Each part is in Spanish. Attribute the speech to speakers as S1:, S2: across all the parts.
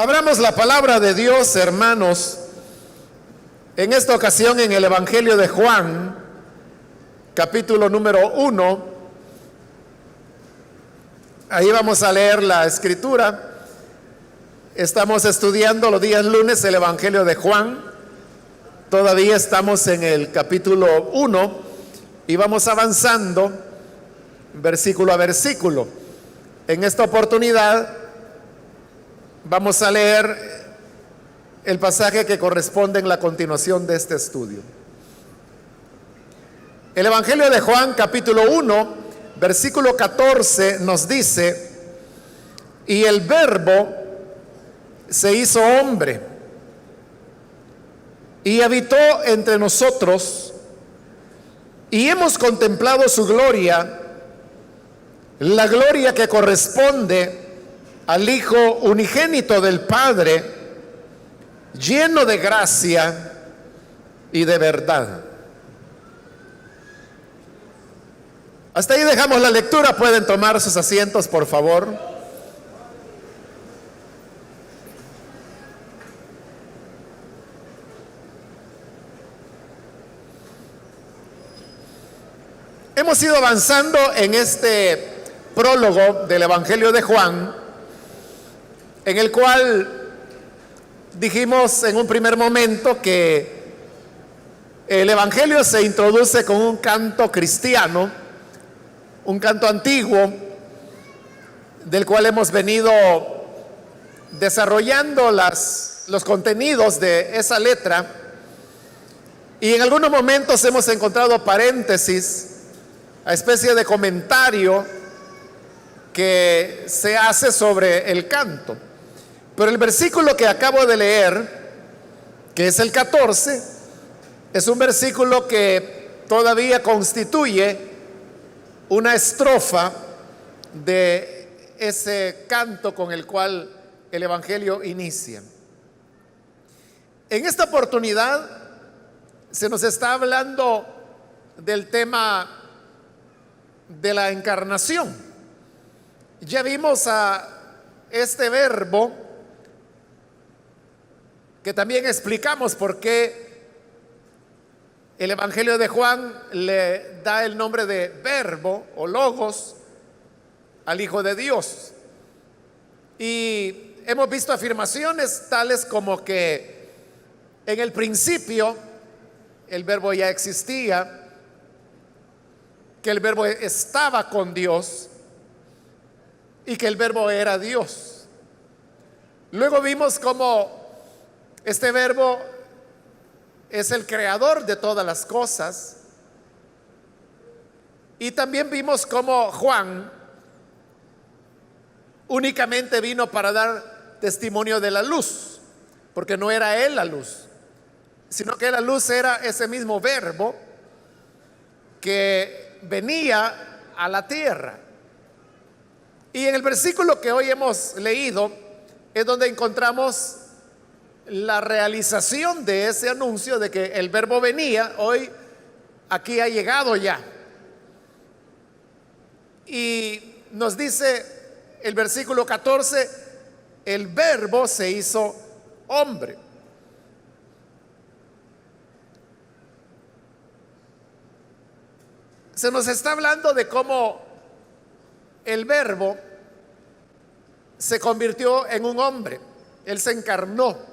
S1: Abramos la palabra de Dios, hermanos, en esta ocasión en el Evangelio de Juan, capítulo número 1. Ahí vamos a leer la escritura. Estamos estudiando los días lunes el Evangelio de Juan. Todavía estamos en el capítulo 1 y vamos avanzando versículo a versículo. En esta oportunidad vamos a leer el pasaje que corresponde en la continuación de este estudio. El Evangelio de Juan, capítulo 1, versículo 14, nos dice: y el Verbo se hizo hombre y habitó entre nosotros, y hemos contemplado su gloria, la gloria que corresponde al Hijo unigénito del Padre, lleno de gracia y de verdad. Hasta ahí dejamos la lectura. Pueden tomar sus asientos, por favor. Hemos ido avanzando en este prólogo del Evangelio de Juan, en el cual dijimos en un primer momento que el Evangelio se introduce con un canto cristiano, un canto antiguo, del cual hemos venido desarrollando los contenidos de esa letra, y en algunos momentos hemos encontrado paréntesis, a especie de comentario que se hace sobre el canto. Pero el versículo que acabo de leer, que es el 14, es un versículo que todavía constituye una estrofa de ese canto con el cual el Evangelio inicia. En esta oportunidad se nos está hablando del tema de la encarnación. Ya vimos a este verbo, que también explicamos por qué el Evangelio de Juan le da el nombre de verbo o logos al Hijo de Dios. Y hemos visto afirmaciones tales como que en el principio el verbo ya existía, que el verbo estaba con Dios y que el verbo era Dios. Luego vimos cómo este verbo es el creador de todas las cosas, y también vimos cómo Juan únicamente vino para dar testimonio de la luz, porque no era él la luz, sino que la luz era ese mismo verbo que venía a la tierra. Y en el versículo que hoy hemos leído es donde encontramos la realización de ese anuncio de que el verbo venía. Hoy aquí ha llegado ya. Y nos dice el versículo 14: el verbo se hizo hombre. Se nos está hablando de cómo el verbo se convirtió en un hombre. Él se encarnó.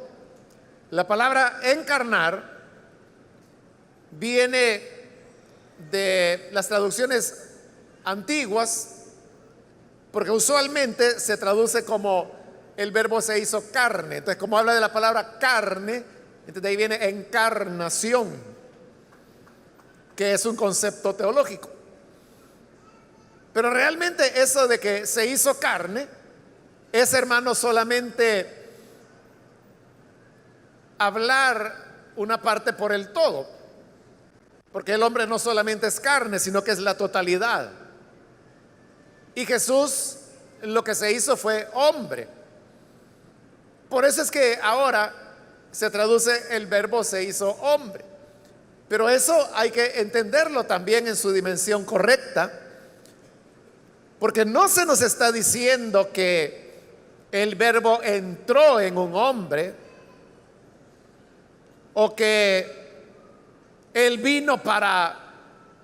S1: La palabra encarnar viene de las traducciones antiguas, porque usualmente se traduce como el verbo se hizo carne. Entonces, como habla de la palabra carne, entonces de ahí viene encarnación, que es un concepto teológico. Pero realmente eso de que se hizo carne es, hermano, solamente hablar una parte por el todo, porque el hombre no solamente es carne, sino que es la totalidad. Y Jesús lo que se hizo fue hombre. Por eso es que ahora se traduce el verbo se hizo hombre. Pero eso hay que entenderlo también en su dimensión correcta, porque no se nos está diciendo que el verbo entró en un hombre, o que él vino para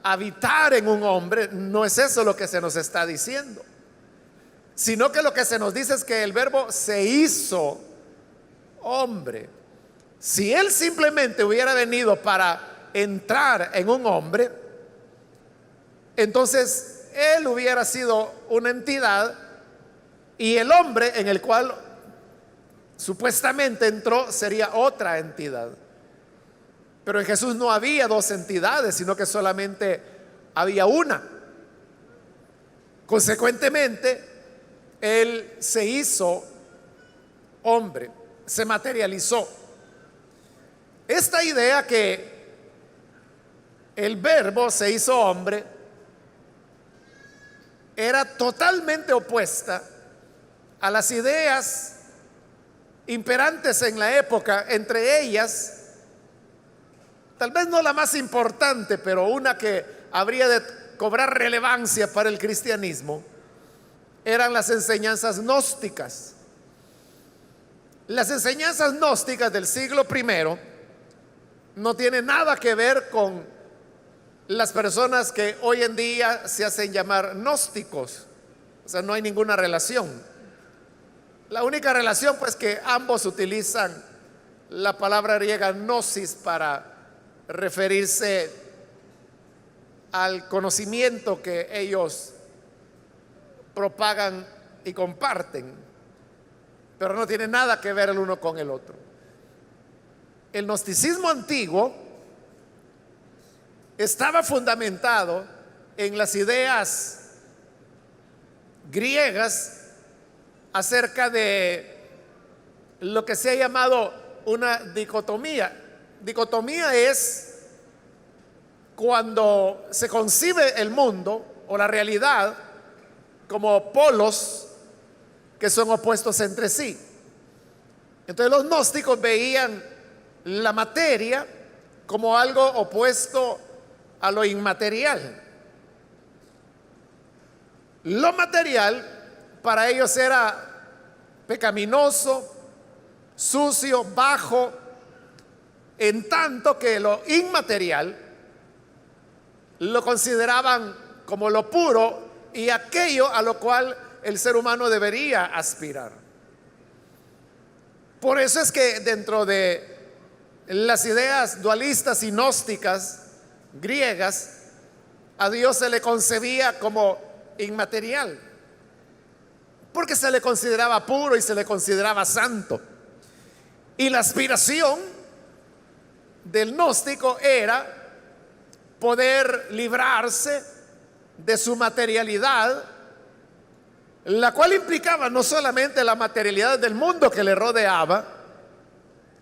S1: habitar en un hombre. No es eso lo que se nos está diciendo, sino que lo que se nos dice es que el verbo se hizo hombre. Si él simplemente hubiera venido para entrar en un hombre, entonces él hubiera sido una entidad y el hombre en el cual supuestamente entró sería otra entidad. Pero en Jesús no había dos entidades, sino que solamente había una. Consecuentemente, él se hizo hombre, se materializó. Esta idea que el verbo se hizo hombre era totalmente opuesta a las ideas imperantes en la época. Entre ellas, tal vez no la más importante, pero una que habría de cobrar relevancia para el cristianismo, eran las enseñanzas gnósticas. Las enseñanzas gnósticas del siglo I no tienen nada que ver con las personas que hoy en día se hacen llamar gnósticos. O sea, no hay ninguna relación. La única relación, pues, que ambos utilizan la palabra griega gnosis para referirse al conocimiento que ellos propagan y comparten, pero no tiene nada que ver el uno con el otro. El gnosticismo antiguo estaba fundamentado en las ideas griegas acerca de lo que se ha llamado una dicotomía. Dicotomía es cuando se concibe el mundo o la realidad como polos que son opuestos entre sí. Entonces los gnósticos veían la materia como algo opuesto a lo inmaterial. Lo material para ellos era pecaminoso, sucio, bajo, en tanto que lo inmaterial lo consideraban como lo puro y aquello a lo cual el ser humano debería aspirar. Por eso es que dentro de las ideas dualistas y gnósticas griegas, a Dios se le concebía como inmaterial, porque se le consideraba puro y se le consideraba santo. Y la aspiración del gnóstico era poder librarse de su materialidad, la cual implicaba no solamente la materialidad del mundo que le rodeaba,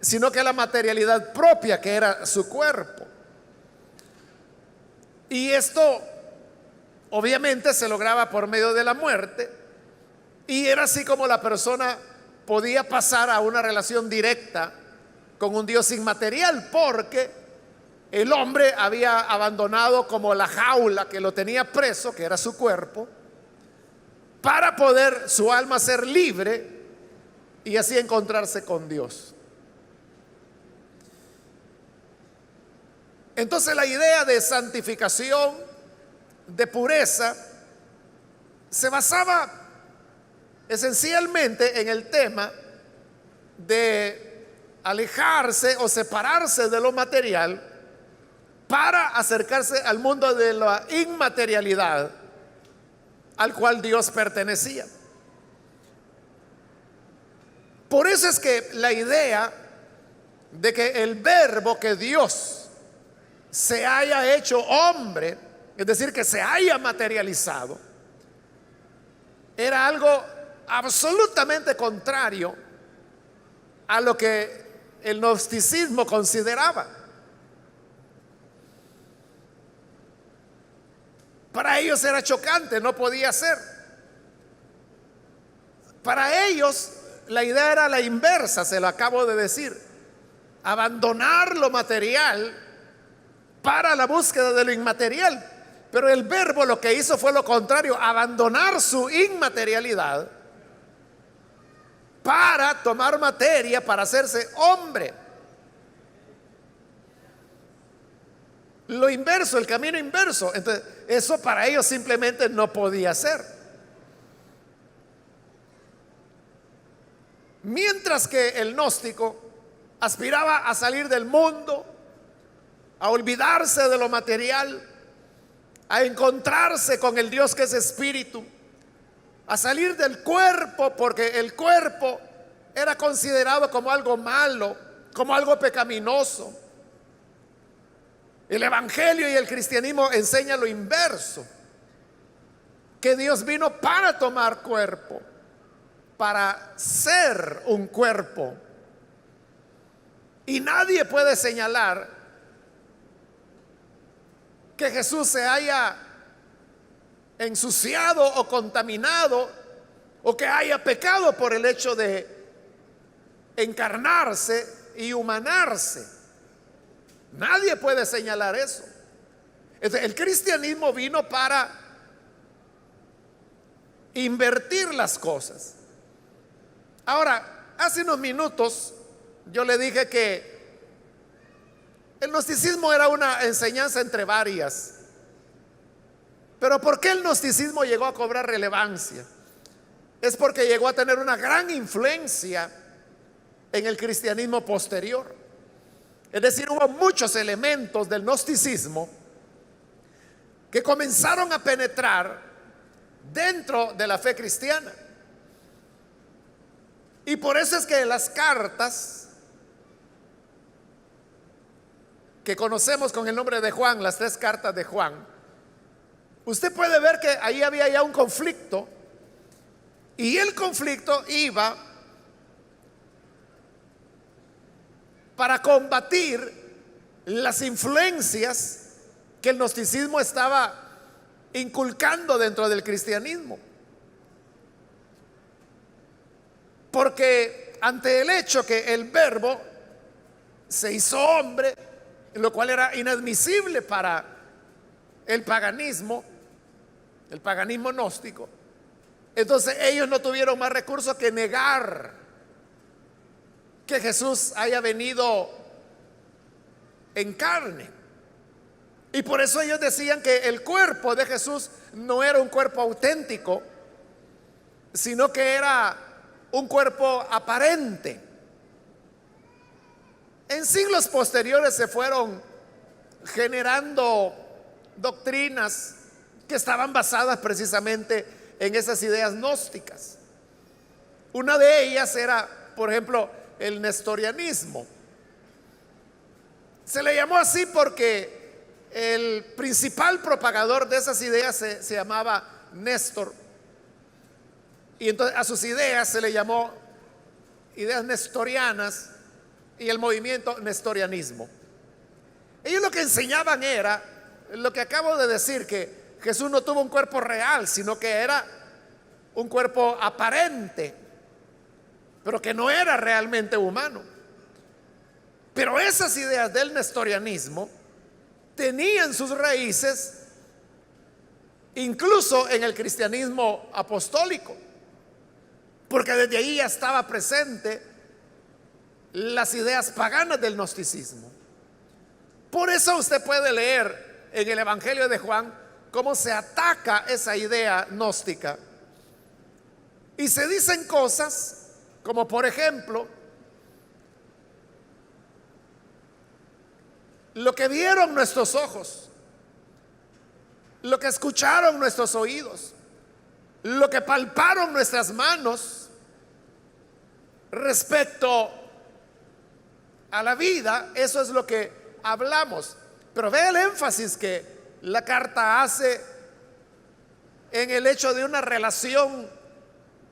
S1: sino que la materialidad propia, que era su cuerpo. Y esto obviamente se lograba por medio de la muerte, y era así como la persona podía pasar a una relación directa con un Dios inmaterial, porque el hombre había abandonado como la jaula que lo tenía preso, que era su cuerpo, para poder su alma ser libre y así encontrarse con Dios. Entonces la idea de santificación, de pureza, se basaba esencialmente en el tema de alejarse o separarse de lo material para acercarse al mundo de la inmaterialidad al cual Dios pertenecía. Por eso es que la idea de que el verbo, que Dios se haya hecho hombre, es decir, que se haya materializado, era algo absolutamente contrario a lo que el gnosticismo consideraba. Para ellos era chocante, no podía ser. Para ellos la idea era la inversa, se lo acabo de decir: abandonar lo material para la búsqueda de lo inmaterial. Pero el verbo lo que hizo fue lo contrario: abandonar su inmaterialidad para tomar materia, para hacerse hombre. Lo inverso, el camino inverso. Entonces, eso para ellos simplemente no podía ser. Mientras que el gnóstico aspiraba a salir del mundo, a olvidarse de lo material, a encontrarse con el Dios que es espíritu, a salir del cuerpo, porque el cuerpo era considerado como algo malo, como algo pecaminoso. El evangelio y el cristianismo enseñan lo inverso, que Dios vino para tomar cuerpo, para ser un cuerpo. Y nadie puede señalar que Jesús se haya ensuciado o contaminado, o que haya pecado por el hecho de encarnarse y humanarse. Nadie puede señalar eso. Entonces, el cristianismo vino para invertir las cosas. Ahora, hace unos minutos yo le dije que el gnosticismo era una enseñanza entre varias. Pero ¿por qué el gnosticismo llegó a cobrar relevancia? Es porque llegó a tener una gran influencia en el cristianismo posterior. Es decir, hubo muchos elementos del gnosticismo que comenzaron a penetrar dentro de la fe cristiana. Y por eso es que las cartas que conocemos con el nombre de Juan, las 3 cartas de Juan, usted puede ver que ahí había ya un conflicto, y el conflicto iba para combatir las influencias que el gnosticismo estaba inculcando dentro del cristianismo. Porque ante el hecho que el verbo se hizo hombre, lo cual era inadmisible para el paganismo gnóstico, entonces ellos no tuvieron más recursos que negar que Jesús haya venido en carne. Y por eso ellos decían que el cuerpo de Jesús no era un cuerpo auténtico, sino que era un cuerpo aparente. En siglos posteriores se fueron generando doctrinas que estaban basadas precisamente en esas ideas gnósticas. Una de ellas era, por ejemplo, el nestorianismo. Se le llamó así porque el principal propagador de esas ideas se llamaba Néstor. Y entonces a sus ideas se le llamó ideas nestorianas y el movimiento nestorianismo. Ellos lo que enseñaban era lo que acabo de decir, que Jesús no tuvo un cuerpo real, sino que era un cuerpo aparente, pero que no era realmente humano. Pero esas ideas del nestorianismo tenían sus raíces incluso en el cristianismo apostólico, porque desde ahí ya estaba presente las ideas paganas del gnosticismo. Por eso usted puede leer en el Evangelio de Juan cómo se ataca esa idea gnóstica. Y se dicen cosas como, por ejemplo, lo que vieron nuestros ojos, lo que escucharon nuestros oídos, lo que palparon nuestras manos respecto a la vida, eso es lo que hablamos. Pero vea el énfasis que la carta hace en el hecho de una relación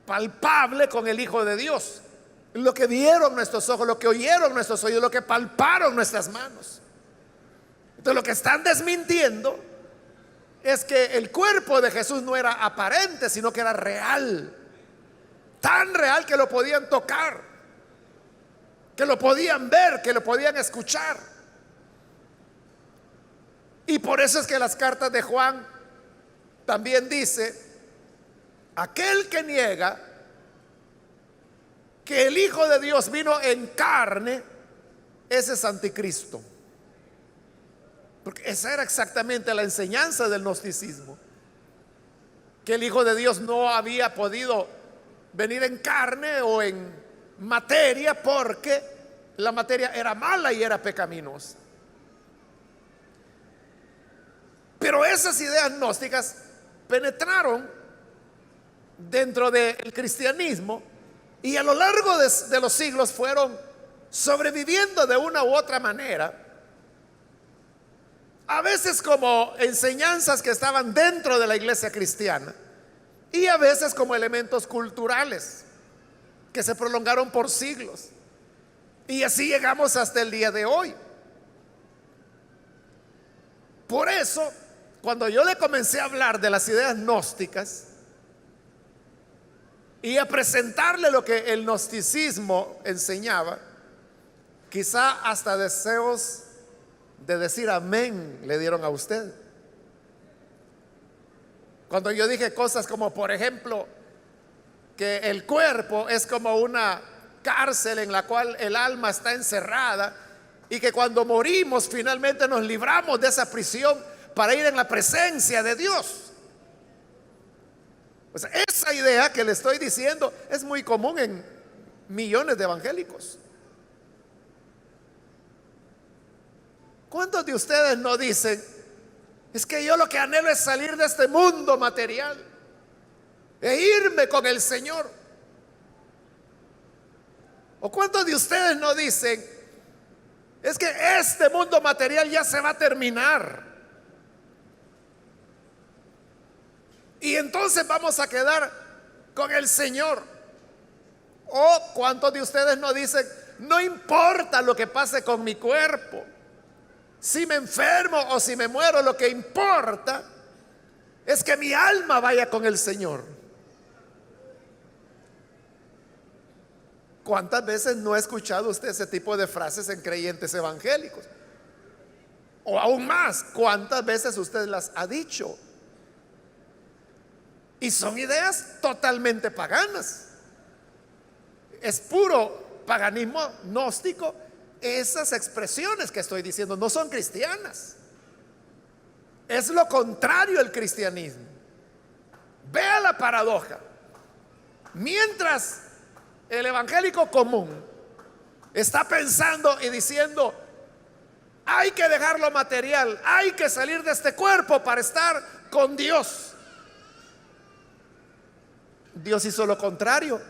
S1: palpable con el Hijo de Dios. Lo que vieron nuestros ojos, lo que oyeron nuestros oídos, lo que palparon nuestras manos. Entonces lo que están desmintiendo es que el cuerpo de Jesús no era aparente, sino que era real. Tan real que lo podían tocar, que lo podían ver, que lo podían escuchar. Y por eso es que las cartas de Juan también dice: aquel que niega que el Hijo de Dios vino en carne, ese es anticristo. Porque esa era exactamente la enseñanza del gnosticismo, que el Hijo de Dios no había podido venir en carne o en materia porque la materia era mala y era pecaminosa. Pero esas ideas gnósticas penetraron dentro del cristianismo y a lo largo de los siglos fueron sobreviviendo de una u otra manera, a veces como enseñanzas que estaban dentro de la iglesia cristiana y a veces como elementos culturales que se prolongaron por siglos. Y así llegamos hasta el día de hoy. Por eso, cuando yo le comencé a hablar de las ideas gnósticas y a presentarle lo que el gnosticismo enseñaba, quizá hasta deseos de decir amén le dieron a usted. Cuando yo dije cosas como, por ejemplo, que el cuerpo es como una cárcel en la cual el alma está encerrada y que cuando morimos finalmente nos libramos de esa prisión para ir en la presencia de Dios. O sea, esa idea que le estoy diciendo es muy común en millones de evangélicos. ¿Cuántos de ustedes no dicen, es que yo lo que anhelo es salir de este mundo material e irme con el Señor? ¿O cuántos de ustedes no dicen, es que este mundo material ya se va a terminar y entonces vamos a quedar con el Señor? ¿O cuántos de ustedes no dicen, no importa lo que pase con mi cuerpo, si me enfermo o si me muero, lo que importa es que mi alma vaya con el Señor? ¿Cuántas veces no ha escuchado usted ese tipo de frases en creyentes evangélicos? O aún más, ¿cuántas veces usted las ha dicho? Y son ideas totalmente paganas. Es puro paganismo gnóstico. Esas expresiones que estoy diciendo no son cristianas. Es lo contrario al cristianismo. Vea la paradoja. Mientras el evangélico común está pensando y diciendo, hay que dejar lo material, hay que salir de este cuerpo para estar con Dios, Dios hizo lo contrario.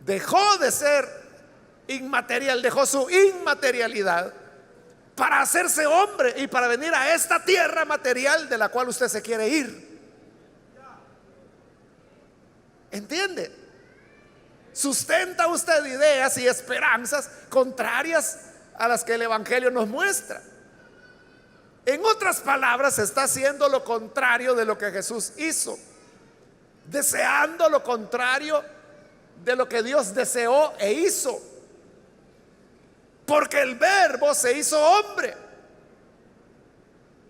S1: Dejó de ser inmaterial, dejó su inmaterialidad para hacerse hombre y para venir a esta tierra material de la cual usted se quiere ir. ¿Entiende? Sustenta usted ideas y esperanzas contrarias a las que el Evangelio nos muestra. En otras palabras, está haciendo lo contrario de lo que Jesús hizo, deseando lo contrario de lo que Dios deseó e hizo. Porque el Verbo se hizo hombre.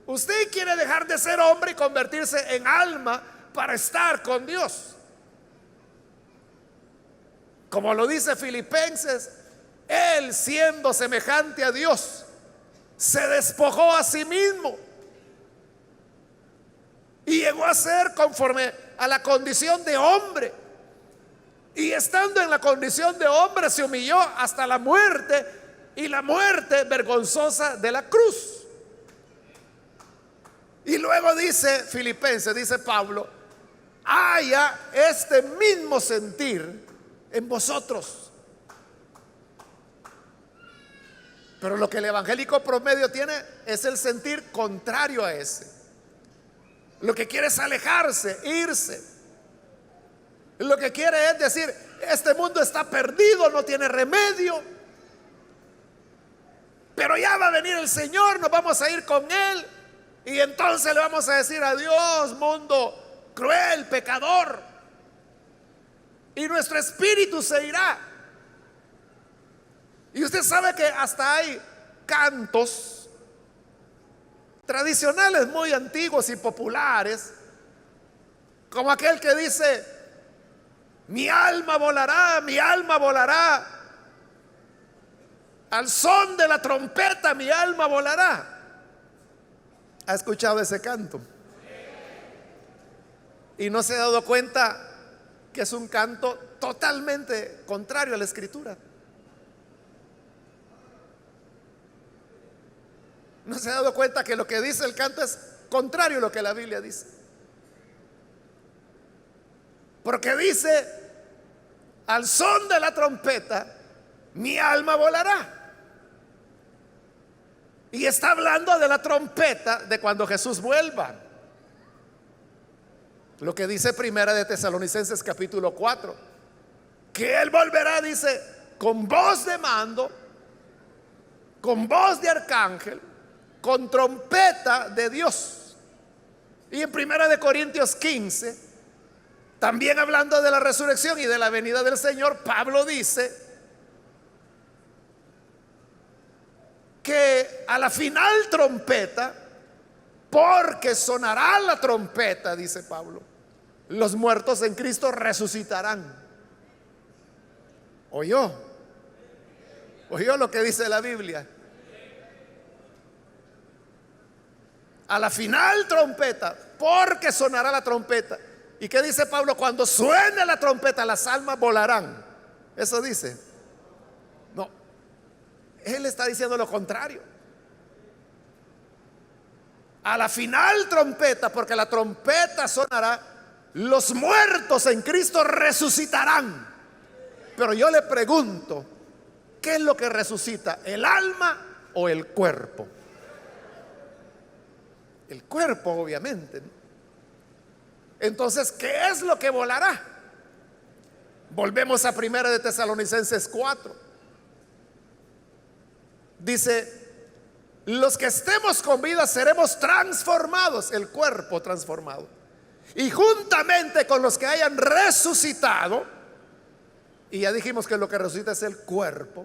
S1: Usted quiere dejar de ser hombre y convertirse en alma para estar con Dios. Como lo dice Filipenses, Él siendo semejante a Dios, se despojó a sí mismo y llegó a ser conforme a la condición de hombre. Y estando en la condición de hombre se humilló hasta la muerte, y la muerte vergonzosa de la cruz. Y luego dice Filipenses, dice Pablo, haya este mismo sentir en vosotros. Pero lo que el evangélico promedio tiene es el sentir contrario a ese. Lo que quiere es alejarse, irse. Lo que quiere es decir, este mundo está perdido, no tiene remedio. Pero ya va a venir el Señor, nos vamos a ir con Él. Y entonces le vamos a decir adiós, mundo cruel, pecador. Y nuestro espíritu se irá. Y usted sabe que hasta hay cantos tradicionales muy antiguos y populares, como aquel que dice, Mi alma volará. Al son de la trompeta mi alma volará. ¿Ha escuchado ese canto? Y no se ha dado cuenta que es un canto totalmente contrario a la Escritura. No se ha dado cuenta que lo que dice el canto es contrario a lo que la Biblia dice. Porque dice, al son de la trompeta, mi alma volará. Y está hablando de la trompeta de cuando Jesús vuelva. Lo que dice Primera de Tesalonicenses capítulo 4, que Él volverá, dice, con voz de mando, con voz de arcángel, con trompeta de Dios. Y en Primera de Corintios 15, también hablando de la resurrección y de la venida del Señor, Pablo dice que a la final trompeta, porque sonará la trompeta, dice Pablo, los muertos en Cristo resucitarán. ¿Oyó lo que dice la Biblia? A la final trompeta, porque sonará la trompeta. ¿Y qué dice Pablo? Cuando suene la trompeta, las almas volarán. Eso dice. No, él está diciendo lo contrario. A la final trompeta, porque la trompeta sonará, los muertos en Cristo resucitarán. Pero yo le pregunto, ¿qué es lo que resucita? ¿El alma o el cuerpo? El cuerpo, obviamente. Entonces, ¿qué es lo que volará? Volvemos a Primera de Tesalonicenses 4. Dice, los que estemos con vida seremos transformados, el cuerpo transformado. Y juntamente con los que hayan resucitado, y ya dijimos que lo que resucita es el cuerpo,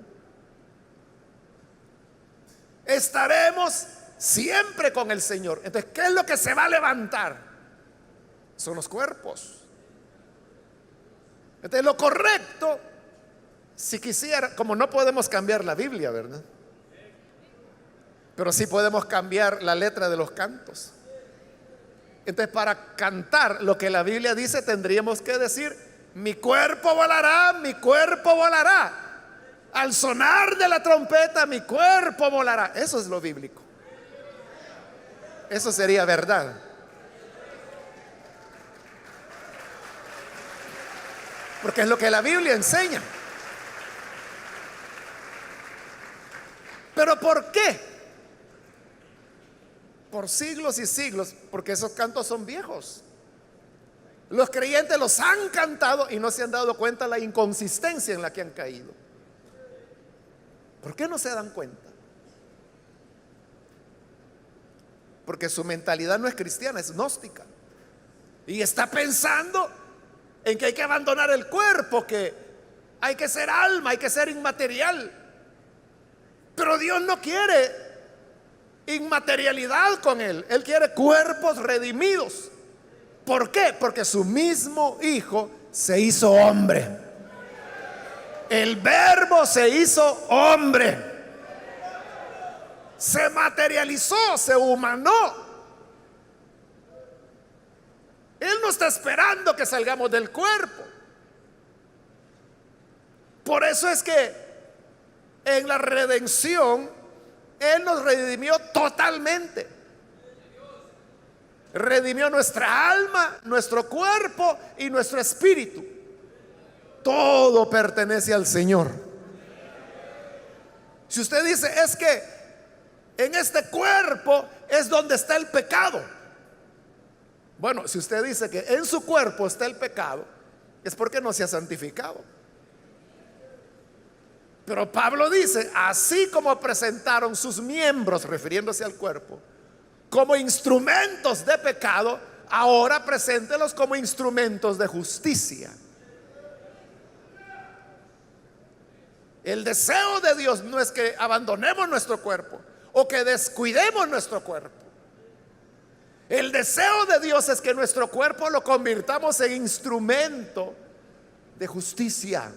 S1: estaremos siempre con el Señor. Entonces, ¿qué es lo que se va a levantar? Son los cuerpos. Entonces, lo correcto, si quisiera, como no podemos cambiar la Biblia, ¿verdad? Pero sí podemos cambiar la letra de los cantos. Entonces, para cantar lo que la Biblia dice, tendríamos que decir, mi cuerpo volará, mi cuerpo volará. Al sonar de la trompeta, mi cuerpo volará. Eso es lo bíblico. Eso sería verdad. Porque es lo que la Biblia enseña. ¿Pero por qué? Por siglos y siglos, porque esos cantos son viejos. Los creyentes los han cantado y no se han dado cuenta de la inconsistencia en la que han caído. ¿Por qué no se dan cuenta? Porque su mentalidad no es cristiana, es gnóstica. Y está pensando en que hay que abandonar el cuerpo, que hay que ser alma, hay que ser inmaterial. Pero Dios no quiere inmaterialidad con Él. Él quiere cuerpos redimidos. ¿Por qué? Porque su mismo Hijo se hizo hombre. El Verbo se hizo hombre. Se materializó, se humanó. Él no está esperando que salgamos del cuerpo. Por eso es que en la redención Él nos redimió totalmente. Redimió nuestra alma, nuestro cuerpo y nuestro espíritu. Todo pertenece al Señor. Si usted dice, es que en este cuerpo es donde está el pecado. Bueno, si usted dice que en su cuerpo está el pecado, es porque no se ha santificado. Pero Pablo dice, así como presentaron sus miembros, refiriéndose al cuerpo, como instrumentos de pecado, ahora preséntelos como instrumentos de justicia. El deseo de Dios no es que abandonemos nuestro cuerpo o que descuidemos nuestro cuerpo. El deseo de Dios es que nuestro cuerpo lo convirtamos en instrumento de justicia,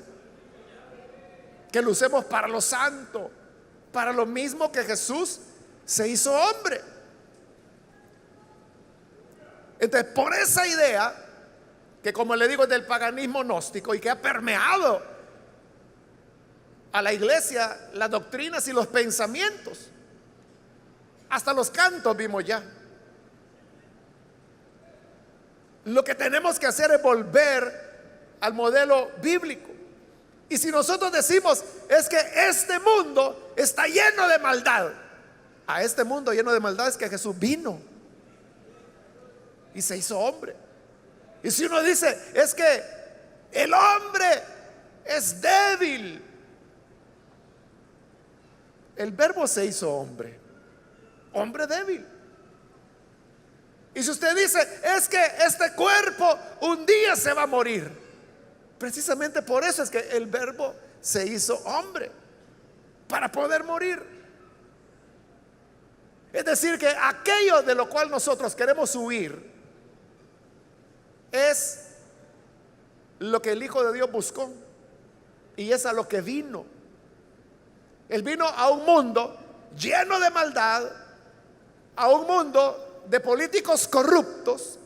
S1: que lo usemos para lo santo, para lo mismo que Jesús se hizo hombre. Entonces, por esa idea, que como le digo es del paganismo gnóstico y que ha permeado a la iglesia las doctrinas y los pensamientos, hasta los cantos vimos ya. Lo que tenemos que hacer es volver al modelo bíblico. Y si nosotros decimos es que este mundo está lleno de maldad, a este mundo lleno de maldad es que Jesús vino y se hizo hombre. Y si uno dice es que el hombre es débil, el verbo se hizo hombre, hombre débil. Y si usted dice es que este cuerpo un día se va a morir, precisamente por eso es que el verbo se hizo hombre, para poder morir. Es decir, que aquello de lo cual nosotros queremos huir es lo que el Hijo de Dios buscó y es a lo que vino. Él vino a un mundo lleno de maldad, a un mundo de políticos corruptos,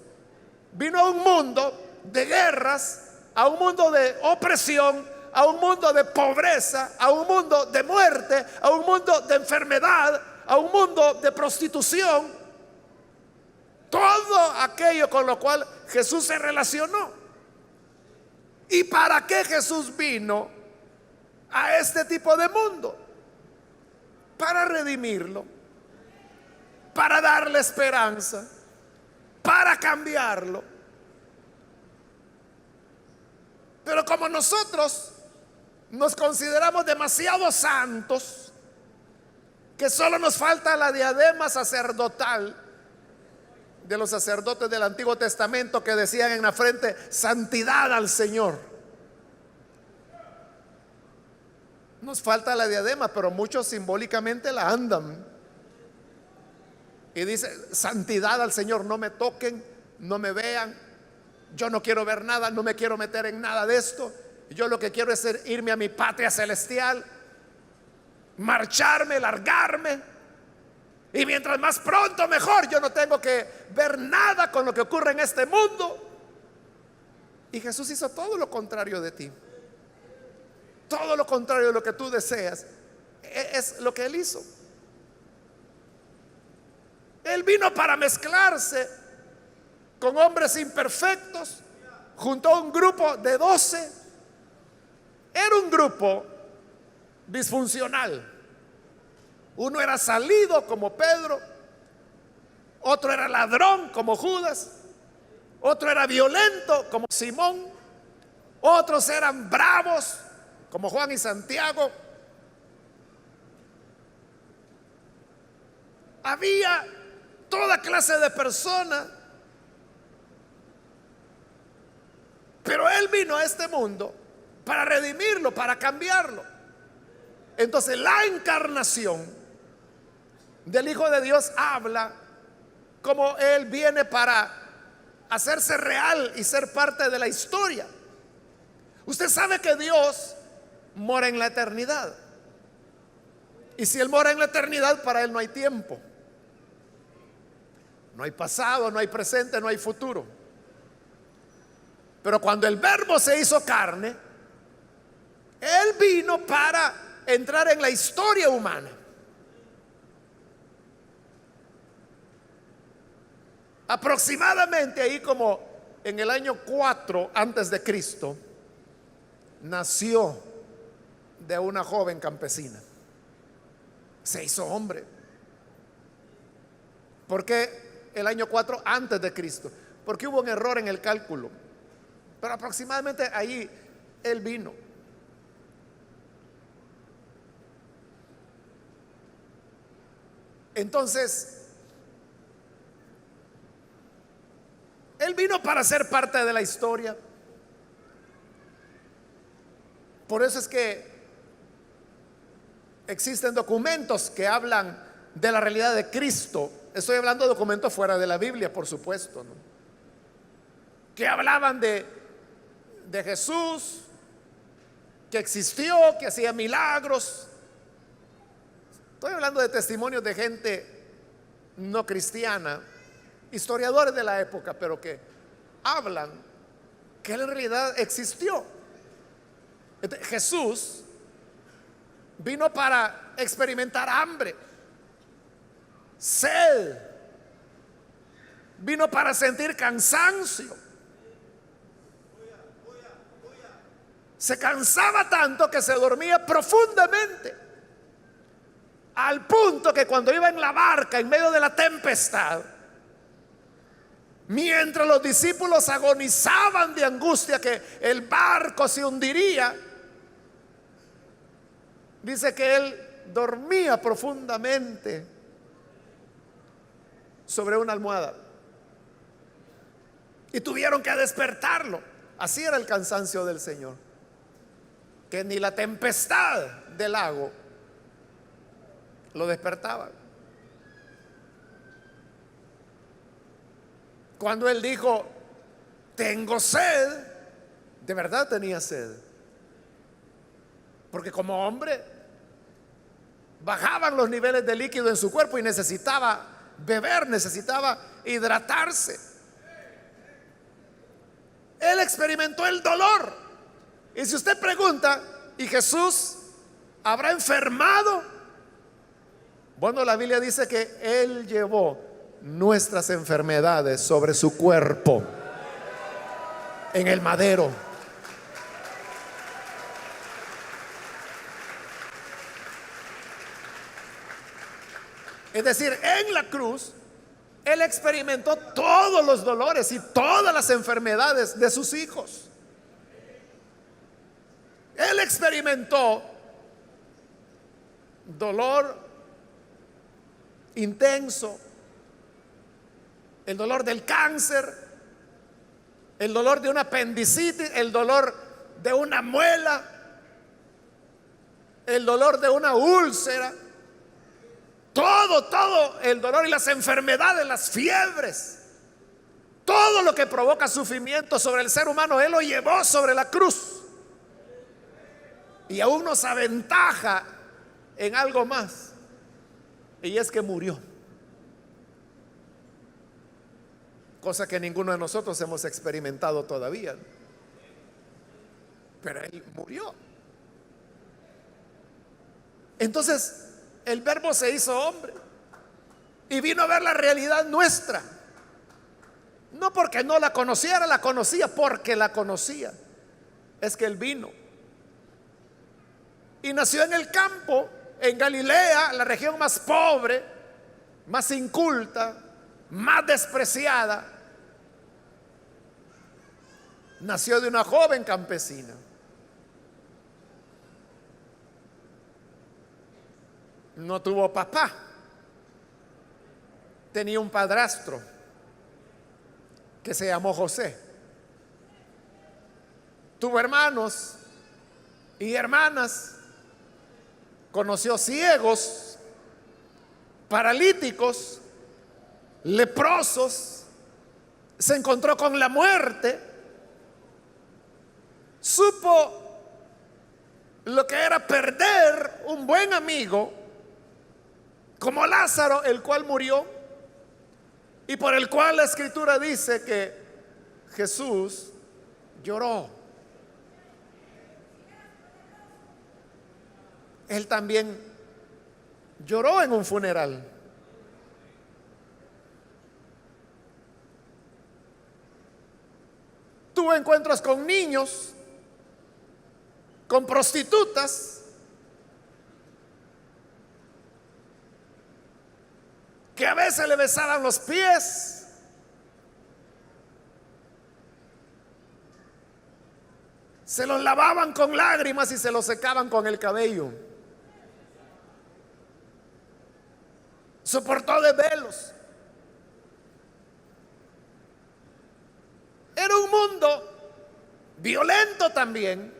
S1: vino a un mundo de guerras, a un mundo de opresión, a un mundo de pobreza, a un mundo de muerte, a un mundo de enfermedad, a un mundo de prostitución. Todo aquello con lo cual Jesús se relacionó. ¿Y para qué Jesús vino a este tipo de mundo? Para redimirlo, para darle esperanza, para cambiarlo. Pero como nosotros nos consideramos demasiado santos, que solo nos falta la diadema sacerdotal de los sacerdotes del Antiguo Testamento que decían en la frente: santidad al Señor. Nos falta la diadema, pero muchos simbólicamente la andan y dice: santidad al Señor, no me toquen, no me vean, yo no quiero ver nada, no me quiero meter en nada de esto, yo lo que quiero es irme a mi patria celestial, marcharme, largarme, y mientras más pronto mejor, yo no tengo que ver nada con lo que ocurre en este mundo. Y Jesús hizo todo lo contrario de ti, todo lo contrario de lo que tú deseas, es lo que Él hizo. Él vino para mezclarse con hombres imperfectos, junto a un grupo de 12. Era un grupo disfuncional. Uno era salido como Pedro, otro era ladrón como Judas, otro era violento como Simón, otros eran bravos como Juan y Santiago. Había toda clase de personas, pero Él vino a este mundo para redimirlo, para cambiarlo. Entonces la encarnación del Hijo de Dios habla como Él viene para hacerse real y ser parte de la historia. Usted sabe que Dios mora en la eternidad, y si Él mora en la eternidad, para Él no hay tiempo, no hay pasado, no hay presente, no hay futuro. Pero cuando el Verbo se hizo carne, Él vino para entrar en la historia humana. Aproximadamente ahí como en el año 4 antes de Cristo, nació de una joven campesina. Se hizo hombre. ¿Por qué el año 4 antes de Cristo? Porque hubo un error en el cálculo, pero aproximadamente ahí Él vino. Entonces, Él vino para ser parte de la historia. Por eso es que existen documentos que hablan de la realidad de Cristo. Estoy hablando de documentos fuera de la Biblia, por supuesto, ¿no? Que hablaban de de Jesús, que existió, que hacía milagros. Estoy hablando de testimonios de gente no cristiana, historiadores de la época, pero que hablan que él en realidad existió. Entonces, Jesús vino para experimentar hambre, sed, vino para sentir cansancio. Se cansaba tanto que se dormía profundamente, al punto que cuando iba en la barca en medio de la tempestad, mientras los discípulos agonizaban de angustia que el barco se hundiría, dice que él dormía profundamente sobre una almohada y tuvieron que despertarlo. Así era el cansancio del Señor, que ni la tempestad del lago lo despertaba. Cuando él dijo, tengo sed, de verdad tenía sed, porque como hombre bajaban los niveles de líquido en su cuerpo y necesitaba beber, necesitaba hidratarse. Él experimentó el dolor. Y si usted pregunta, ¿y Jesús habrá enfermado? Bueno, la Biblia dice que él llevó nuestras enfermedades sobre su cuerpo en el madero. Es decir, en la cruz él experimentó todos los dolores y todas las enfermedades de sus hijos. Él experimentó dolor intenso, el dolor del cáncer, el dolor de una apendicitis, el dolor de una muela, el dolor de una úlcera, todo el dolor y las enfermedades, las fiebres, todo lo que provoca sufrimiento sobre el ser humano, él lo llevó sobre la cruz. Y aún nos aventaja en algo más, y es que murió, cosa que ninguno de nosotros hemos experimentado todavía, pero él murió. Entonces el Verbo se hizo hombre y vino a ver la realidad nuestra, no porque no la conociera, la conocía porque la conocía. Es que él vino y nació en el campo, en Galilea, la región más pobre, más inculta, más despreciada. Nació de una joven campesina. No tuvo papá, tenía un padrastro que se llamó José. Tuvo hermanos y hermanas. Conoció ciegos, paralíticos, leprosos. Se encontró con la muerte. Supo lo que era perder un buen amigo como Lázaro, el cual murió y por el cual la Escritura dice que Jesús lloró. Él también lloró en un funeral. Tuvo encuentros con niños, con prostitutas, que a veces le besaban los pies. Se los lavaban con lágrimas y se los secaban con el cabello. Soportó desvelos. Era un mundo violento también,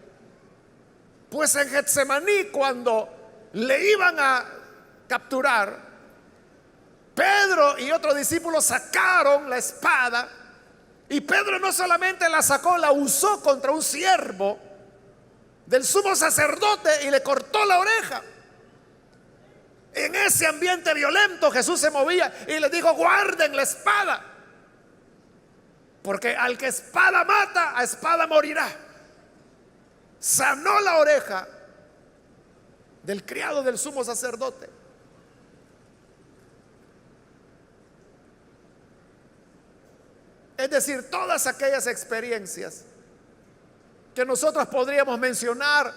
S1: pues en Getsemaní, cuando le iban a capturar, Pedro y otro discípulo sacaron la espada Y Pedro no solamente la sacó, la usó contra un siervo del sumo sacerdote y le cortó la oreja. En ese ambiente violento Jesús se movía y les dijo: guarden la espada, porque al que espada mata, a espada morirá. Sanó la oreja del criado del sumo sacerdote. Es decir, todas aquellas experiencias que nosotros podríamos mencionar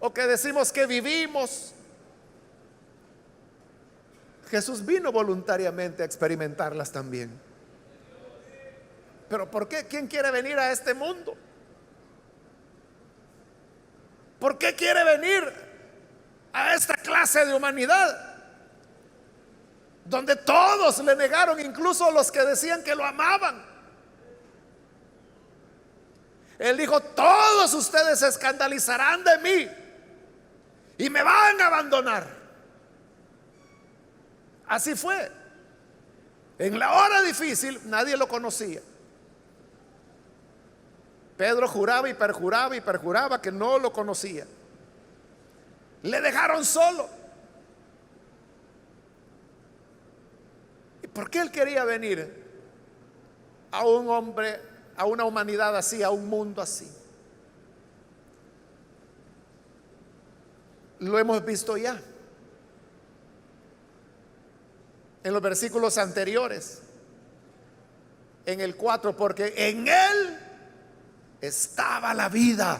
S1: o que decimos que vivimos, Jesús vino voluntariamente a experimentarlas también. Pero ¿por qué? ¿Quién quiere venir a este mundo? ¿Por qué quiere venir a esta clase de humanidad donde todos le negaron, incluso los que decían que lo amaban? Él dijo: todos ustedes se escandalizarán de mí y me van a abandonar. Así fue. En la hora difícil nadie lo conocía. Pedro juraba y perjuraba que no lo conocía. Le dejaron solo. ¿Y por qué él quería venir a un hombre, a una humanidad así, a un mundo así? Lo hemos visto ya en los versículos anteriores, en el 4, porque en él estaba la vida,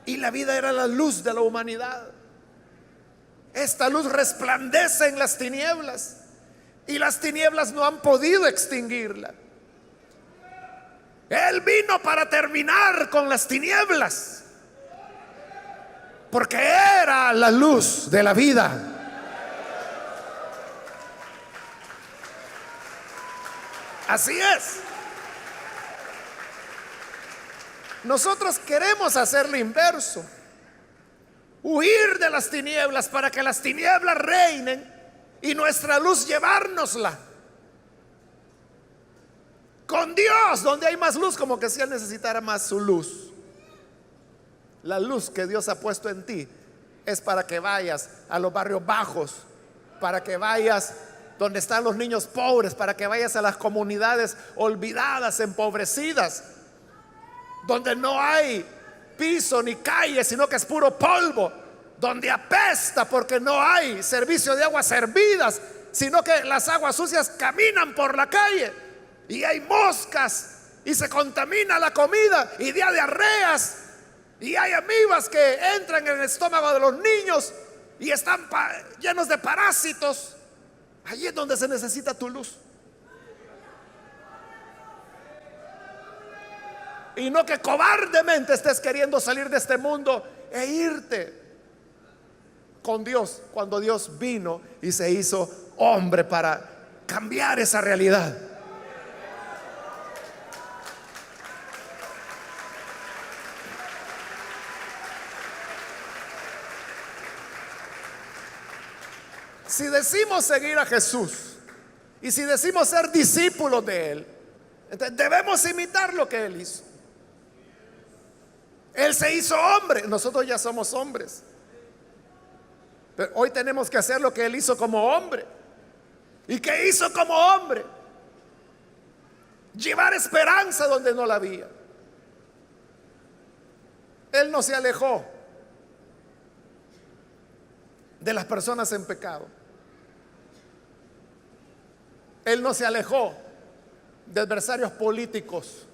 S1: y la vida era la luz de la humanidad. Esta luz resplandece en las tinieblas, y las tinieblas no han podido extinguirla. Él vino para terminar con las tinieblas, porque era la luz de la vida. Así es. Nosotros queremos hacer lo inverso: huir de las tinieblas para que las tinieblas reinen y nuestra luz llevárnosla. Con Dios, donde hay más luz, como que si Él necesitara más su luz. La luz que Dios ha puesto en ti es para que vayas a los barrios bajos, para que vayas donde están los niños pobres, para que vayas a las comunidades olvidadas, empobrecidas, donde no hay piso ni calle, sino que es puro polvo, donde apesta porque no hay servicio de aguas servidas, sino que las aguas sucias caminan por la calle y hay moscas y se contamina la comida y da diarreas y hay amibas que entran en el estómago de los niños y están llenos de parásitos. Allí es donde se necesita tu luz. Y no que cobardemente estés queriendo salir de este mundo e irte con Dios, cuando Dios vino y se hizo hombre para cambiar esa realidad. Si decimos seguir a Jesús y si decimos ser discípulos de Él, entonces debemos imitar lo que Él hizo. Él se hizo hombre, nosotros ya somos hombres, pero hoy tenemos que hacer lo que Él hizo como hombre. ¿Y qué hizo como hombre? Llevar esperanza donde no la había. Él no se alejó de las personas en pecado. Él no se alejó de adversarios políticos,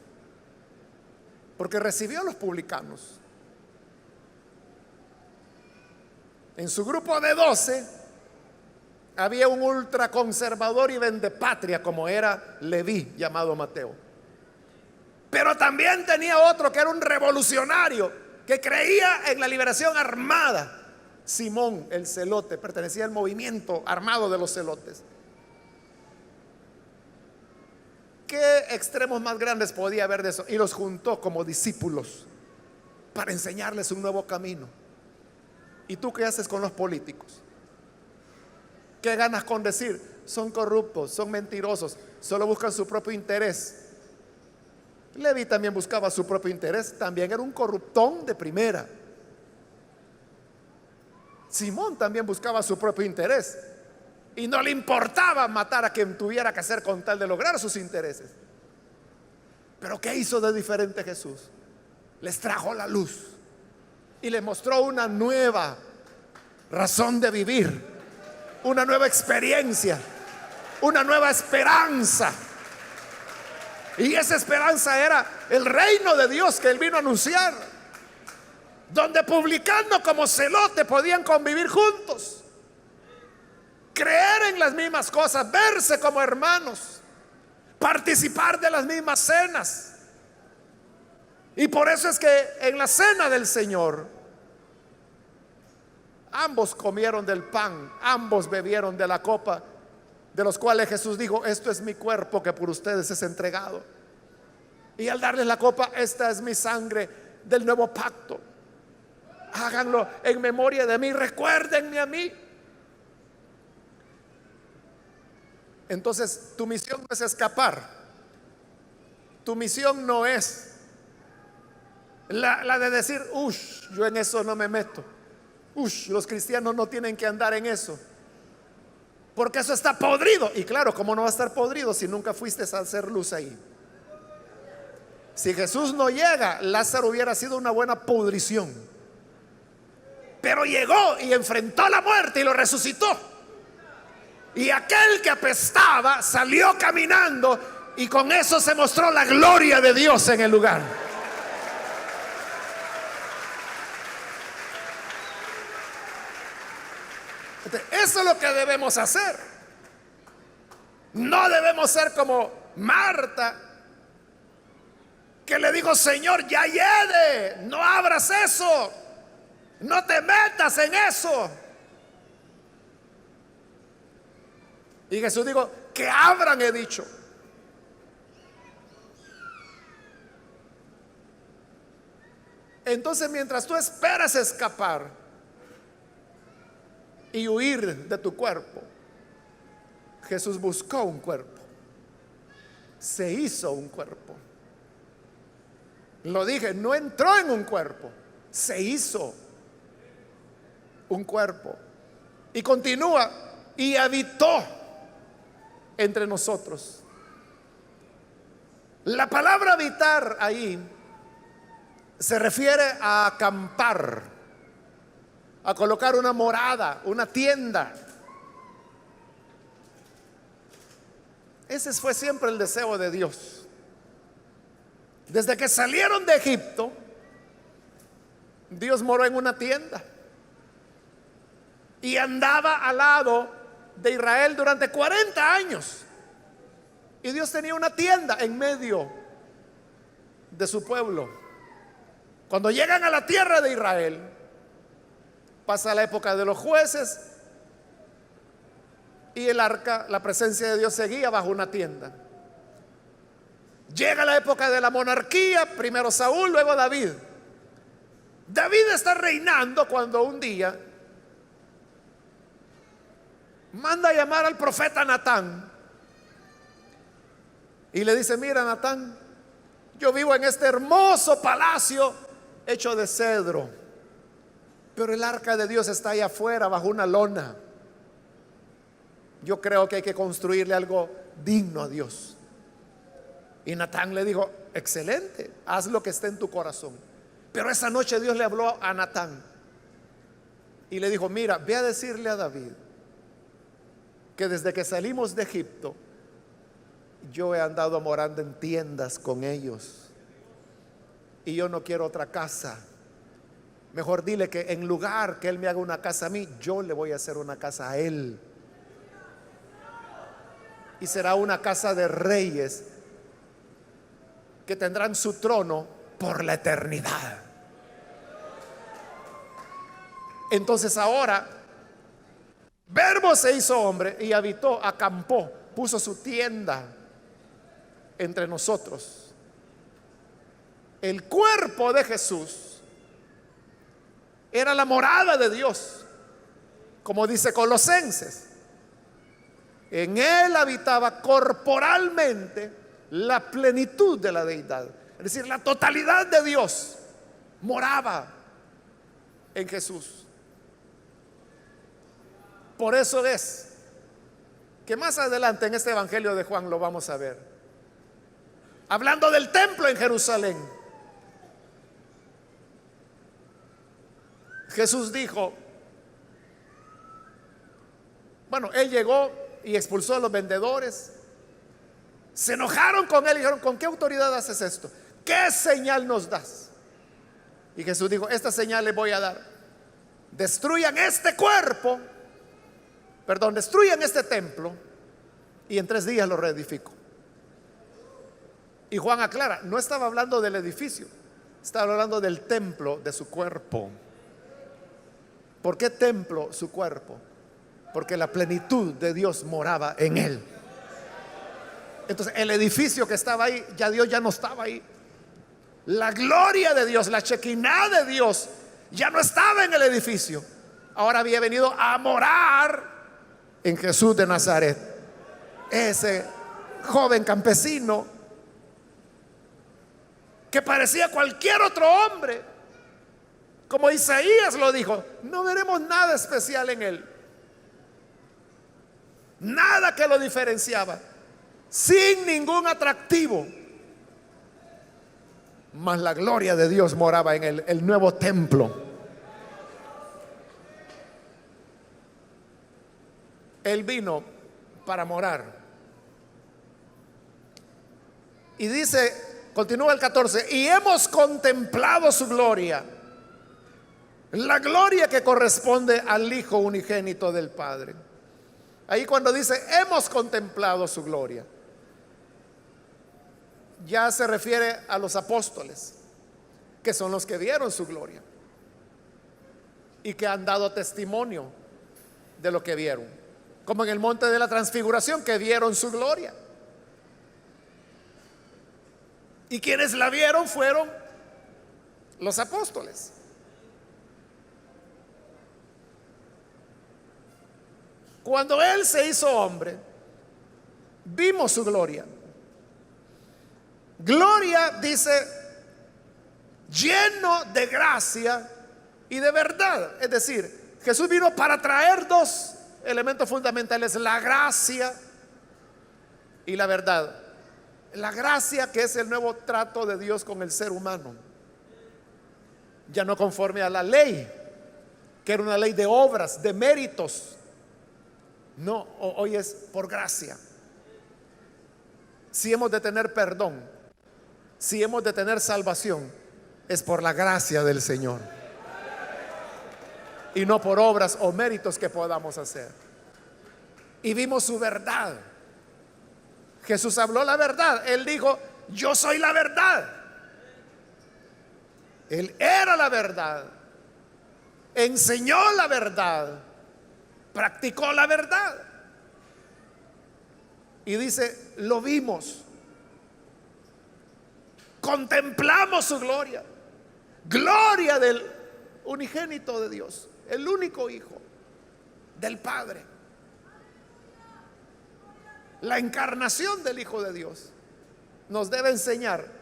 S1: porque recibió a los publicanos. En su grupo de 12 había un ultraconservador y vendepatria como era Leví, llamado Mateo. Pero también tenía otro que era un revolucionario que creía en la liberación armada: Simón el celote, pertenecía al movimiento armado de los celotes. ¿Qué extremos más grandes podía haber de eso? Y los juntó como discípulos para enseñarles un nuevo camino. ¿Y tú qué haces con los políticos? ¿Qué ganas con decir son corruptos, son mentirosos, solo buscan su propio interés. Leví también buscaba su propio interés, también era un corruptón de primera. Simón también buscaba su propio interés y no le importaba matar a quien tuviera que hacer con tal de lograr sus intereses. Pero ¿qué hizo de diferente Jesús? Les trajo la luz y les mostró una nueva razón de vivir, una nueva experiencia, una nueva esperanza. Y esa esperanza era el reino de Dios que él vino a anunciar, donde publicando como celote podían convivir juntos, creer en las mismas cosas, verse como hermanos, participar de las mismas cenas. Y por eso es que en la cena del Señor ambos comieron del pan, ambos bebieron de la copa, de los cuales Jesús dijo: esto es mi cuerpo que por ustedes es entregado. Y al darles la copa: esta es mi sangre del nuevo pacto, háganlo en memoria de mí, recuérdenme a mí. Entonces tu misión no es escapar, tu misión no es la de decir: ush, yo en eso no me meto, ush, los cristianos no tienen que andar en eso, porque eso está podrido. Y claro, ¿cómo no va a estar podrido si nunca fuiste a hacer luz ahí? Si Jesús no llega, Lázaro hubiera sido una buena pudrición, pero llegó y enfrentó la muerte y lo resucitó. Y aquel que apestaba salió caminando, y con eso se mostró la gloria de Dios en el lugar. Eso es lo que debemos hacer. No debemos ser como Marta, que le dijo: Señor, ya hiede, no abras eso, no te metas en eso. Y Jesús dijo: que abran, he dicho. Entonces, mientras tú esperas escapar y huir de tu cuerpo, Jesús buscó un cuerpo, se hizo un cuerpo. Lo dije, no entró en un cuerpo, se hizo un cuerpo. Y continúa: y habitó entre nosotros. La palabra habitar ahí se refiere a acampar, a colocar una morada, una tienda. Ese fue siempre el deseo de Dios. Desde que salieron de Egipto, Dios moró en una tienda y andaba al lado de Israel durante 40 años. Y Dios tenía una tienda en medio de su pueblo. Cuando llegan a la tierra de Israel, pasa la época de los jueces, y el arca, la presencia de Dios, seguía bajo una tienda. Llega la época de la monarquía, primero Saúl, luego David. David está reinando cuando un día manda a llamar al profeta Natán y le dice: mira, Natán, yo vivo en este hermoso palacio hecho de cedro, pero el arca de Dios está allá afuera bajo una lona. Yo creo que hay que construirle algo digno a Dios. Y Natán le dijo: excelente, haz lo que esté en tu corazón. Pero esa noche Dios le habló a Natán y le dijo: mira, ve a decirle a David que desde que salimos de Egipto yo he andado morando en tiendas con ellos, y yo no quiero otra casa. Mejor dile que en lugar que él me haga una casa a mí, yo le voy a hacer una casa a él, y será una casa de reyes que tendrán su trono por la eternidad. Entonces ahora Verbo se hizo hombre y habitó, acampó, puso su tienda entre nosotros. El cuerpo de Jesús era la morada de Dios, como dice Colosenses. En él habitaba corporalmente la plenitud de la deidad. Es decir, la totalidad de Dios moraba en Jesús. Por eso es que más adelante en este Evangelio de Juan lo vamos a ver, hablando del templo en Jerusalén, Jesús dijo, bueno, él llegó y expulsó a los vendedores. Se enojaron con él y dijeron: ¿con qué autoridad haces esto? ¿Qué señal nos das? Y Jesús dijo: esta señal les voy a dar: destruyan este cuerpo, perdón, destruyan este templo y en 3 días lo reedifico. Y Juan aclara, no estaba hablando del edificio, estaba hablando del templo de su cuerpo. ¿Por qué templo? Su cuerpo. Porque la plenitud de Dios moraba en él. Entonces el edificio que estaba ahí, ya Dios ya no estaba ahí. La gloria de Dios, la Shekinah de Dios ya no estaba en el edificio. Ahora había venido a morar en Jesús de Nazaret, ese joven campesino que parecía cualquier otro hombre. Como Isaías lo dijo, no veremos nada especial en él, nada que lo diferenciaba, sin ningún atractivo, mas la gloria de Dios moraba en él, el nuevo templo. Él vino para morar. Y dice, continúa el 14, y hemos contemplado su gloria, la gloria que corresponde al Hijo unigénito del Padre. Ahí cuando dice hemos contemplado su gloria, ya se refiere a los apóstoles, que son los que vieron su gloria y que han dado testimonio de lo que vieron, como en el monte de la transfiguración, que vieron su gloria. Y quienes la vieron fueron los apóstoles. Cuando él se hizo hombre, vimos su gloria. Gloria, dice, lleno de gracia y de verdad. Es decir, Jesús vino para traer 2 elementos fundamentales: la gracia y la verdad. La gracia, que es el nuevo trato de Dios con el ser humano, ya no conforme a la ley, que era una ley de obras, de méritos. No, hoy es por gracia. Si hemos de tener perdón, si hemos de tener salvación, es por la gracia del Señor y no por obras o méritos que podamos hacer. Y vimos su verdad. Jesús habló la verdad. Él dijo: yo soy la verdad. Él era la verdad, enseñó la verdad, practicó la verdad. Y dice, lo vimos, contemplamos su gloria, gloria del unigénito de Dios, el único Hijo del Padre, la encarnación del Hijo de Dios. Nos debe enseñar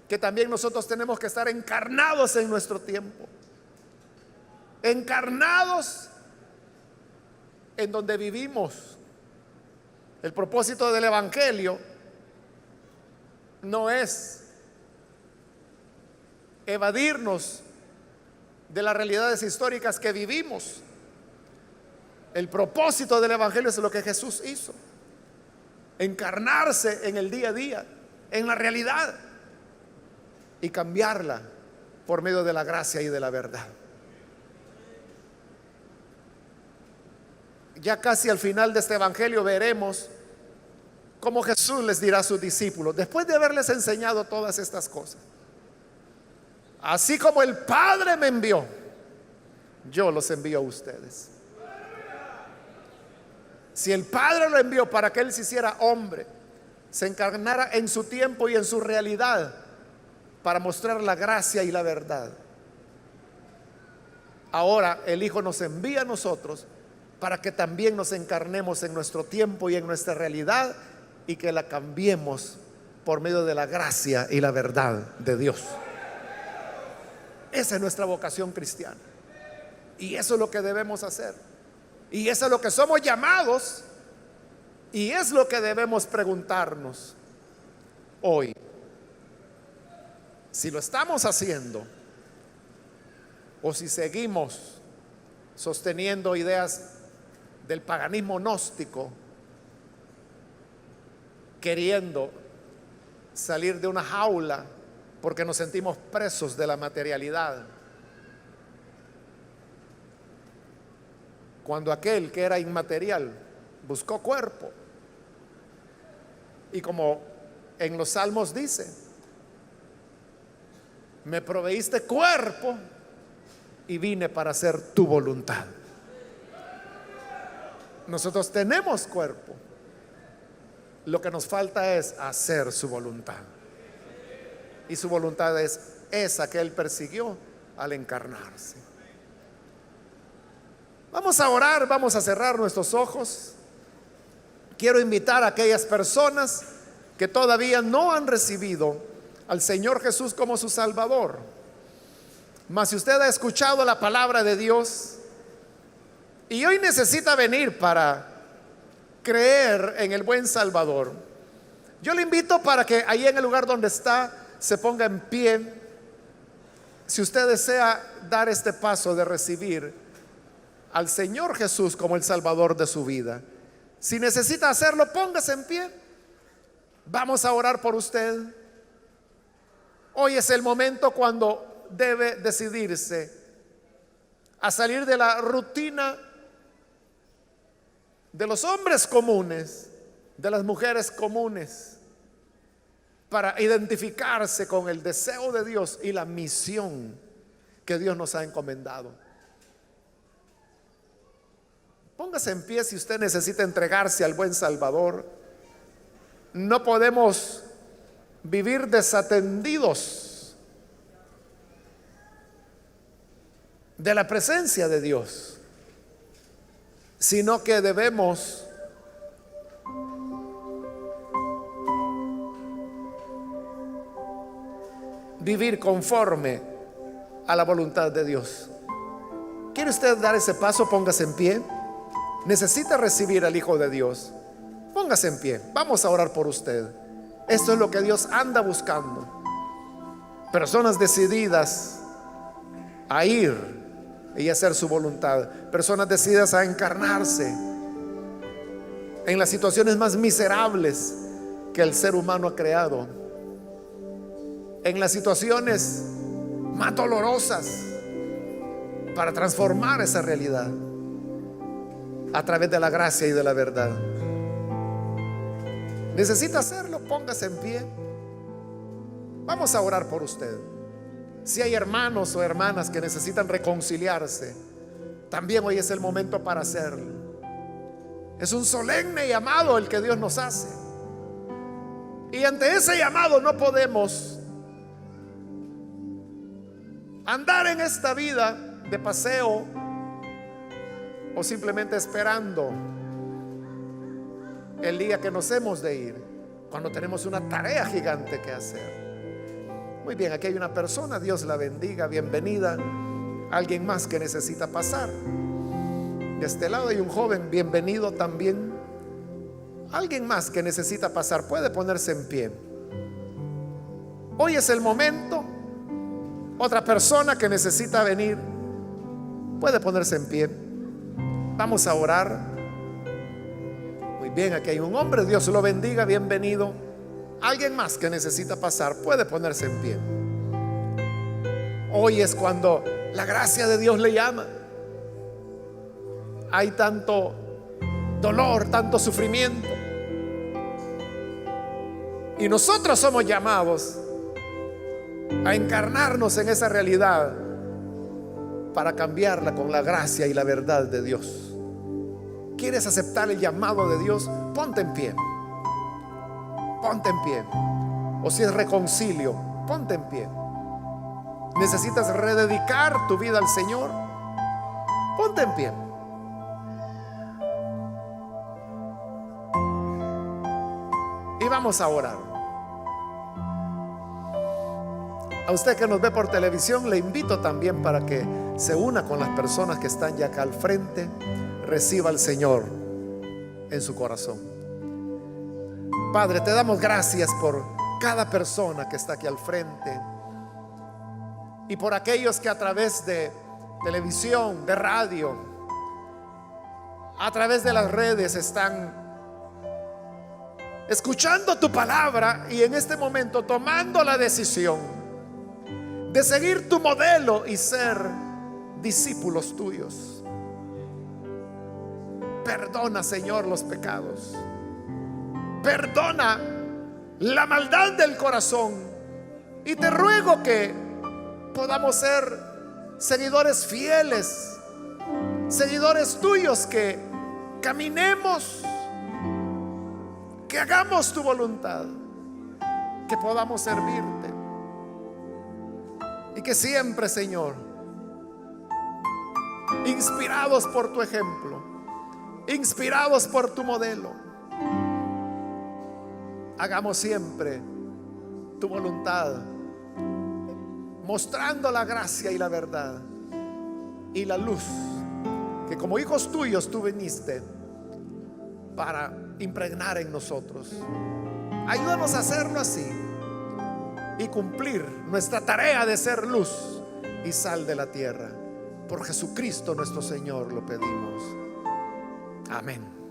S1: que también nosotros tenemos que estar encarnados en nuestro tiempo, encarnados en donde vivimos. El propósito del Evangelio no es evadirnos de las realidades históricas que vivimos. El propósito del Evangelio es lo que Jesús hizo: encarnarse en el día a día, en la realidad, y cambiarla por medio de la gracia y de la verdad. Ya casi al final de este Evangelio veremos cómo Jesús les dirá a sus discípulos, después de haberles enseñado todas estas cosas: así como el Padre me envió, yo los envío a ustedes. Si el Padre lo envió para que Él se hiciera hombre, se encarnara en su tiempo y en su realidad, para mostrar la gracia y la verdad, ahora el Hijo nos envía a nosotros para que también nos encarnemos en nuestro tiempo y en nuestra realidad y que la cambiemos por medio de la gracia y la verdad de Dios. Esa es nuestra vocación cristiana y eso es lo que debemos hacer y eso es lo que somos llamados y es lo que debemos preguntarnos hoy. Si lo estamos haciendo o si seguimos sosteniendo ideas del paganismo gnóstico, queriendo salir de una jaula porque nos sentimos presos de la materialidad, cuando aquel que era inmaterial buscó cuerpo. Y como en los Salmos dice, me proveíste cuerpo y vine para hacer tu voluntad. Nosotros tenemos cuerpo, lo que nos falta es hacer su voluntad. Y su voluntad es esa que Él persiguió al encarnarse. Vamos a orar, vamos a cerrar nuestros ojos. Quiero invitar a aquellas personas que todavía no han recibido al Señor Jesús como su Salvador. Mas si usted ha escuchado la palabra de Dios y hoy necesita venir para creer en el buen Salvador, yo le invito para que ahí en el lugar donde está se ponga en pie. Si usted desea dar este paso de recibir al Señor Jesús como el Salvador de su vida, si necesita hacerlo, póngase en pie. Vamos a orar por usted. Hoy es el momento cuando debe decidirse a salir de la rutina de los hombres comunes, de las mujeres comunes, para identificarse con el deseo de Dios y la misión que Dios nos ha encomendado. Póngase en pie si usted necesita entregarse al buen Salvador. No podemos vivir desatendidos de la presencia de Dios, sino que debemos vivir conforme a la voluntad de Dios. ¿Quiere usted dar ese paso? Póngase en pie. Necesita recibir al Hijo de Dios. Póngase en pie. Vamos a orar por usted. Esto es lo que Dios anda buscando. Personas decididas a ir y hacer su voluntad. Personas decididas a encarnarse en las situaciones más miserables que el ser humano ha creado, en las situaciones más dolorosas, para transformar esa realidad a través de la gracia y de la verdad. Necesita hacerlo, póngase en pie. Vamos a orar por usted. Si hay hermanos o hermanas que necesitan reconciliarse, también hoy es el momento para hacerlo. Es un solemne llamado el que Dios nos hace, y ante ese llamado no podemos andar en esta vida de paseo o simplemente esperando el día que nos hemos de ir, cuando tenemos una tarea gigante que hacer. Muy bien, aquí hay una persona, Dios la bendiga, bienvenida. Alguien más que necesita pasar. De este lado hay un joven, bienvenido también. Alguien más que necesita pasar, puede ponerse en pie. Hoy es el momento. Otra persona que necesita venir puede ponerse en pie. Vamos a orar. Muy bien, aquí hay un hombre, Dios lo bendiga, bienvenido. Alguien más que necesita pasar puede ponerse en pie. Hoy es cuando la gracia de Dios le llama. Hay tanto dolor, tanto sufrimiento, y nosotros somos llamados a encarnarnos en esa realidad para cambiarla con la gracia y la verdad de Dios. ¿Quieres aceptar el llamado de Dios? Ponte en pie. Ponte en pie. O si es reconcilio, ponte en pie. ¿Necesitas rededicar tu vida al Señor? Ponte en pie. vamos a orar. A usted que nos ve por televisión, le invito también para que se una con las personas que están ya acá al frente. Reciba al Señor en su corazón. Padre, te damos gracias por cada persona que está aquí al frente y por aquellos que a través de televisión, de radio, a través de las redes están escuchando tu palabra y en este momento tomando la decisión de seguir tu modelo y ser discípulos tuyos. Perdona, Señor, los pecados. Perdona la maldad del corazón. Y te ruego que podamos ser seguidores fieles, seguidores tuyos, que caminemos, que hagamos tu voluntad, que podamos servirte. Y que siempre, Señor, inspirados por tu ejemplo, inspirados por tu modelo, hagamos siempre tu voluntad, mostrando la gracia y la verdad y la luz que como hijos tuyos tú viniste para impregnar en nosotros. Ayúdanos a hacerlo así y cumplir nuestra tarea de ser luz y sal de la tierra. Por Jesucristo nuestro Señor lo pedimos. Amén.